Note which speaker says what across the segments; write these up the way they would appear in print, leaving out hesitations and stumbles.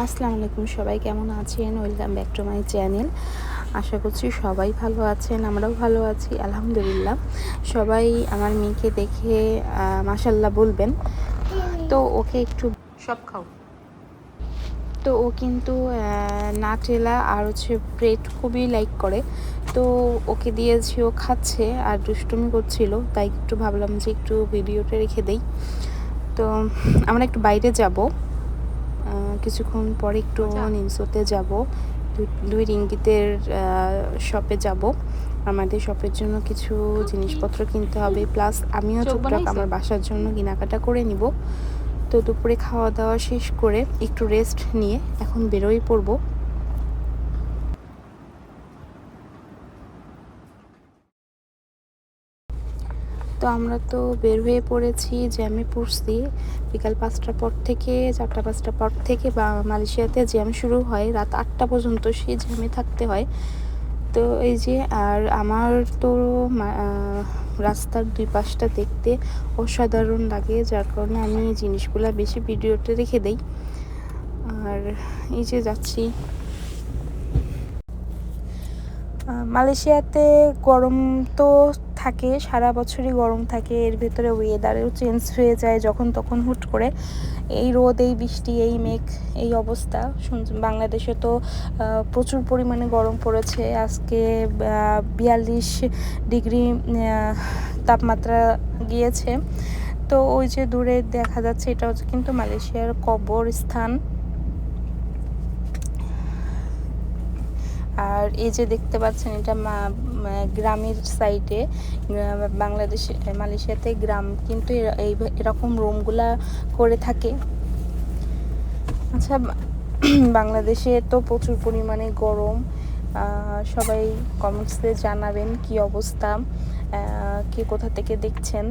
Speaker 1: আসসালামু আলাইকুম, সবাই কেমন আছেন? Welcome back to my channel. আশা করছি সবাই ভালো আছেন, আমরাও ভালো আছি আলহামদুলিল্লাহ। সবাই আমার মেয়েকে দেখে মাশাল্লাহ বলবেন। তো ওকে একটু সব খাও। তো ও কিন্তু নাটেলা আর ব্রেড খুবই লাইক করে। তো ওকে দিয়েছি, ও খাচ্ছে আর দুষ্টুমি করছিল, তাই একটু ভাবলাম যে একটু ভিডিওটা রেখে দেই। তো আমরা একটু বাইরে যাব, কিছুক্ষণ পরে একটু নিমসোতে যাব, 2 রিঙ্গিতের শপে যাব। আমাদের শপের জন্য কিছু জিনিসপত্র কিনতে হবে, প্লাস আমিও টুকটাক আমার বাসার জন্য কেনাকাটা করে নিব। তো দুপুরে খাওয়া দাওয়া শেষ করে একটু রেস্ট নিয়ে এখন বেরোই পড়বো। তো আমরা তো বের হয়ে পড়েছি, জ্যামে পড়ছি। বিকাল 5টার পর থেকে 4টা-5টার পর থেকে বা মালয়েশিয়াতে জ্যাম শুরু হয় রাত 8টা পর্যন্ত, সেই জ্যামে থাকতে হয়। তো এই যে, আর আমার তো রাস্তার দুই পাশটা দেখতে অসাধারণ লাগে, যার কারণে আমি এই জিনিসগুলো বেশি ভিডিওতে রেখে দেই। আর এই যে যাচ্ছি। মালয়েশিয়াতে গরম তো থাকে, সারা বছরই গরম থাকে। এর ভেতরে ওয়েদারও চেঞ্জ হয়ে যায় যখন তখন হুট করে। এই রোদ, এই বৃষ্টি, এই মেঘ, এই অবস্থা। বাংলাদেশে তো প্রচুর পরিমাণে গরম পড়েছে। আজকে 42 ডিগ্রি তাপমাত্রা গিয়েছে। তো ওই যে দূরে দেখা যাচ্ছে, এটা হচ্ছে কিন্তু মালয়েশিয়ার কবরস্থান। আর এই যে দেখতে পাচ্ছেন, এটা গ্রামের সাইডে। বাংলাদেশে, মালয়েশিয়াতে গ্রাম কিন্তু এরকম রুমগুলা করে থাকে। আচ্ছা, বাংলাদেশে তো প্রচুর পরিমাণে গরম। সবাই কমেন্টসে জানাবেন কি অবস্থা, কে কোথা থেকে দেখছেন।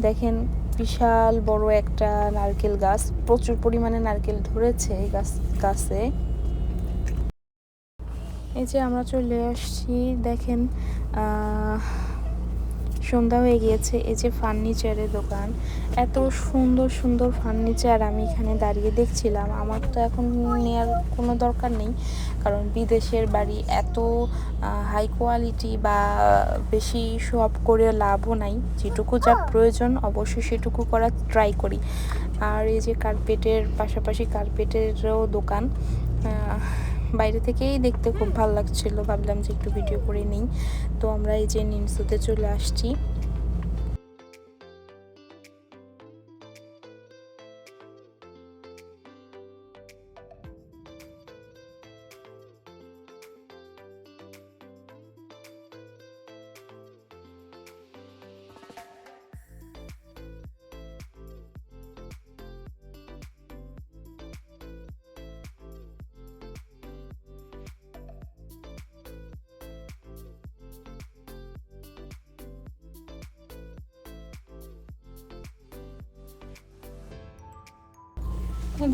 Speaker 1: দেখেন, বিশাল বড় একটা নারকেল গাছ, প্রচুর পরিমাণে নারকেল ধরেছে এই গাছে। এই যে আমরা চলে আসছি, দেখেন সন্ধ্যা হয়ে গিয়েছে। এই যে ফার্নিচারের দোকান, এত সুন্দর সুন্দর ফার্নিচার আমি এখানে দাঁড়িয়ে দেখছিলাম। আমার তো এখন নেওয়ার কোনো দরকার নেই, কারণ বিদেশের বাড়ি এত হাই কোয়ালিটি বা বেশি শো আপ করে লাভও নাই। যেটুকু যা প্রয়োজন অবশ্যই সেটুকু করার ট্রাই করি। আর এই যে কার্পেটের পাশাপাশি কার্পেটেরও দোকান, বাইরে থেকেই দেখতে খুব ভালো লাগছিল, ভাবলাম যে একটু ভিডিও করে নিই। তো আমরা এই যে নিমসোতে চলে আসছি।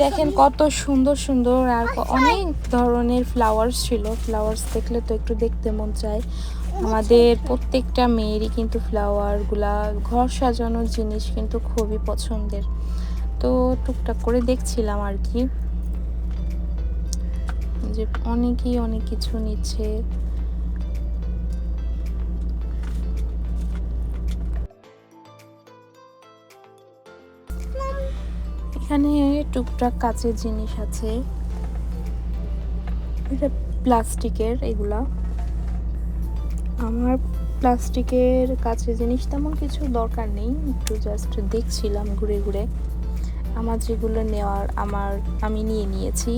Speaker 1: দেখেন কত সুন্দর সুন্দর আর অনেক ধরনের ফ্লাওয়ার্স ছিল। ফ্লাওয়ার্স দেখলে তো একটু দেখতে মন চায়। আমাদের প্রত্যেকটা মেয়েরই কিন্তু ফ্লাওয়ারগুলা, ঘর সাজানোর জিনিস কিন্তু খুবই পছন্দের। তো টুকটাক করে দেখছিলাম আর কি, যে অনেকেই অনেক কিছু নিচ্ছে। এখানে টুকটাক কাচের জিনিস আছে, এটা প্লাস্টিকের। এগুলা আমার প্লাস্টিকের কাচের জিনিস তেমন কিছু দরকার নেই, একটু জাস্ট দেখছিলাম ঘুরে ঘুরে। আমার যেগুলো নেওয়ার আমি নিয়ে নিয়েছি।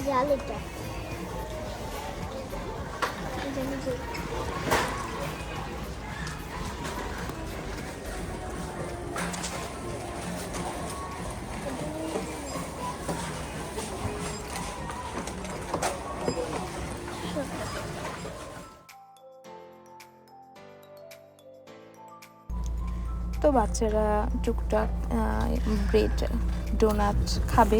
Speaker 2: জালিটা
Speaker 1: তো বাচ্চারা টুকটাক ব্রেড ডোনাট খাবে,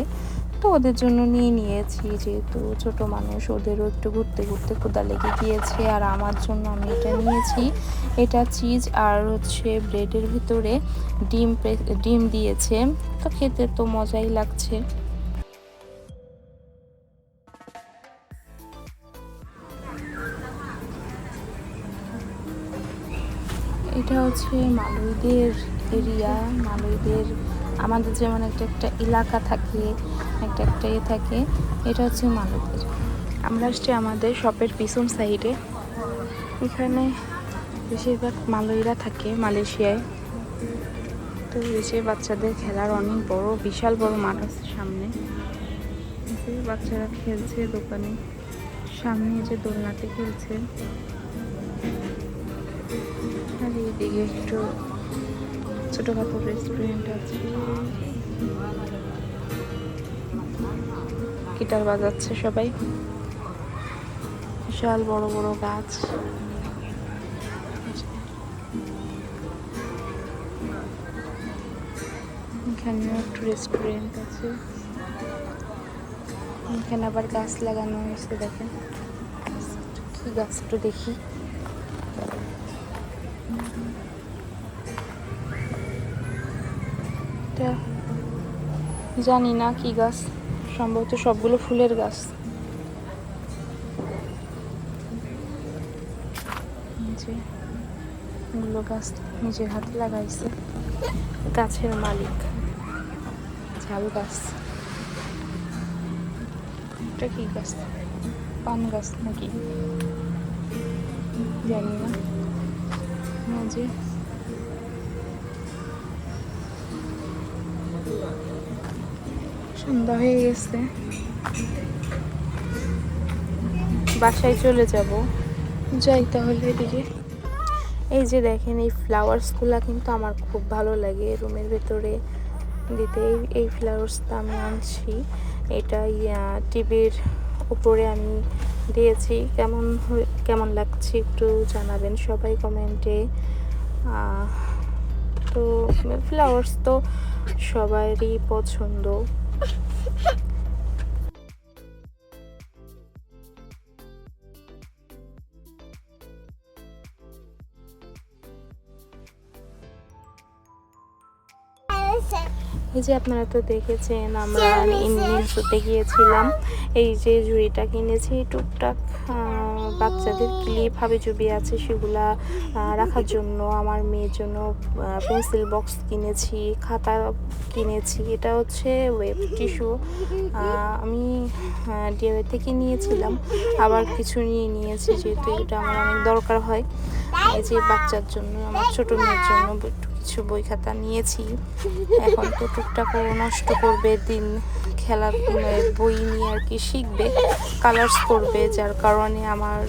Speaker 1: তো ওদের জন্য নিয়ে নিয়েছি, যেহেতু ছোট মানুষ ওদেরও একটু ঘুরতে ঘুরতে ক্ষুধা লেগে গিয়েছে। আর আমার জন্য আমি এটা নিয়েছি, এটা চিজ আর হচ্ছে ব্রেডের ভিতরে ডিম দিয়েছে, তো খেতে তো মজাই লাগছে। এটা হচ্ছে মালয়দের এরিয়া, মালয়দের আমাদের যেমন একটা এলাকা থাকে, একটা থাকে, এটা হচ্ছে মালয়দের। আমরা আসছি আমাদের শপের পিছন সাইডে, এখানে বেশিরভাগ মালয়রা থাকে মালয়েশিয়ায়। তো এই যে বাচ্চাদের খেলার অনেক বড় বিশাল বড় মাঠ আছে সামনে, বাচ্চারা খেলছে দোকানে, সামনে যে দোলনাতে খেলছে। আর এইদিকে একটু ছোটখাটো রেস্টুরেন্ট আছে, গিটার বাজাচ্ছে সবাই, বিশাল বড় বড় গাছ। এখানেও একটু রেস্টুরেন্ট আছে, এখানে আবার গাছ লাগানো হয়েছে, দেখেন কি গাছ একটু দেখি। জানি না কি গাছ, সম্ভবত সবগুলো ফুলের গাছ। গুলো গাছ নিজের হাতে লাগাইছে গাছের মালিক। ঝাল গাছ, এটা কি গাছ, পান গাছ নাকি জানি না। যে সন্ধ্যা হয়ে গেছে, বাসায় চলে যাব, যাই তাহলে এদিকে। এই যে দেখেন এই ফ্লাওয়ার্সগুলো কিন্তু আমার খুব ভালো লাগে রুমের ভেতরে দিতে। এই ফ্লাওয়ার্সটা আমি আনছি, এটা টিভির উপরে আমি দিয়েছি। কেমন লাগছে একটু জানাবেন সবাই কমেন্টে। তো ফ্লাওয়ার্স তো সবারই পছন্দ। এই যে আপনারা তো দেখেছেন আমরা মিলসুতে গিয়েছিলাম, এই যে ঝুড়িটা কিনেছি টুকটাক বাচ্চাদের ক্লিপ হাবিজুবি আছে সেগুলা রাখার জন্য, আমার মেয়ের জন্য পেন্সিল বক্স কিনেছি, খাতা কিনেছি। এটা হচ্ছে ওয়েব টিস্যু, আমি ডিএওয়ে থেকে নিয়েছিলাম, আবার কিছু নিয়েছি যেহেতু এটা আমার অনেক দরকার হয়। এই যে বাচ্চার জন্য, আমার ছোট মেয়ের জন্য কিছু বই খাতা নিয়েছি। এখন তো টুকটাক নষ্ট করবে, দিন খেলার বই নিয়ে আর কি শিখবে, কালার্স করবে, যার কারণে আমার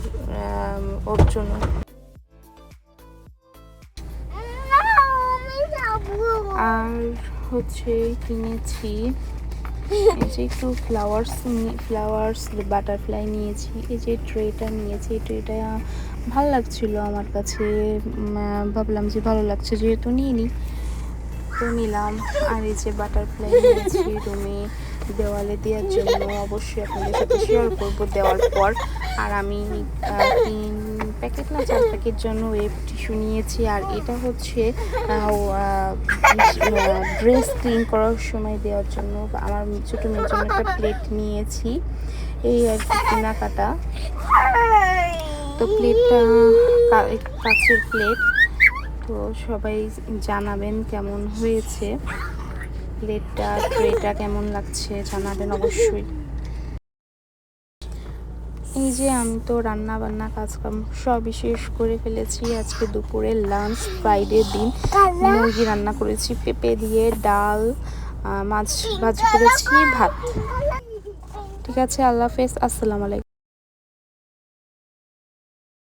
Speaker 1: ওর জন্য আর হচ্ছে কিনেছি এই যে একটু ফ্লাওয়ার্স বাটারফ্লাই নিয়েছি। এই যে ট্রেটা নিয়েছি, এই ট্রেটা ভালো লাগছিল আমার কাছে, ভাবলাম যে ভালো লাগছে যেহেতু নিয়ে নিই, তো নিলাম। আর এই যে বাটারফ্লাই নিয়েছি রুমে দেওয়ালে দেওয়ার জন্য, অবশ্যই আপনাদের সাথে শেয়ার করবো দেওয়ার পর। আর আমি 3 প্যাকেট না 4 প্যাকেট জন্য ওয়েব টিস্যু নিয়েছি। আর এটা হচ্ছে ড্রেস ক্লিন করার সময় দেওয়ার জন্য, আমার ছোটো মেয়ের জন্য একটা প্লেট নিয়েছি। এই আর কি কেনাকাটা। তো প্লেটটা কাচের প্লেট, তো সবাই জানাবেন কেমন হয়েছে প্লেটটা, ট্রেটা কেমন লাগছে জানাবেন অবশ্যই। এই যে আমি তো রান্না বান্না কাজকাম সবই শেষ করে ফেলেছি। আজকে দুপুরে লাঞ্চ, ফ্রাইডে দিন, মুরগি রান্না করেছি পেঁপে দিয়ে, ডাল, মাছ ভাজি করেছি, ভাত। ঠিক আছে, আল্লাহ হাফেজ, আসসালামু আলাইকুম।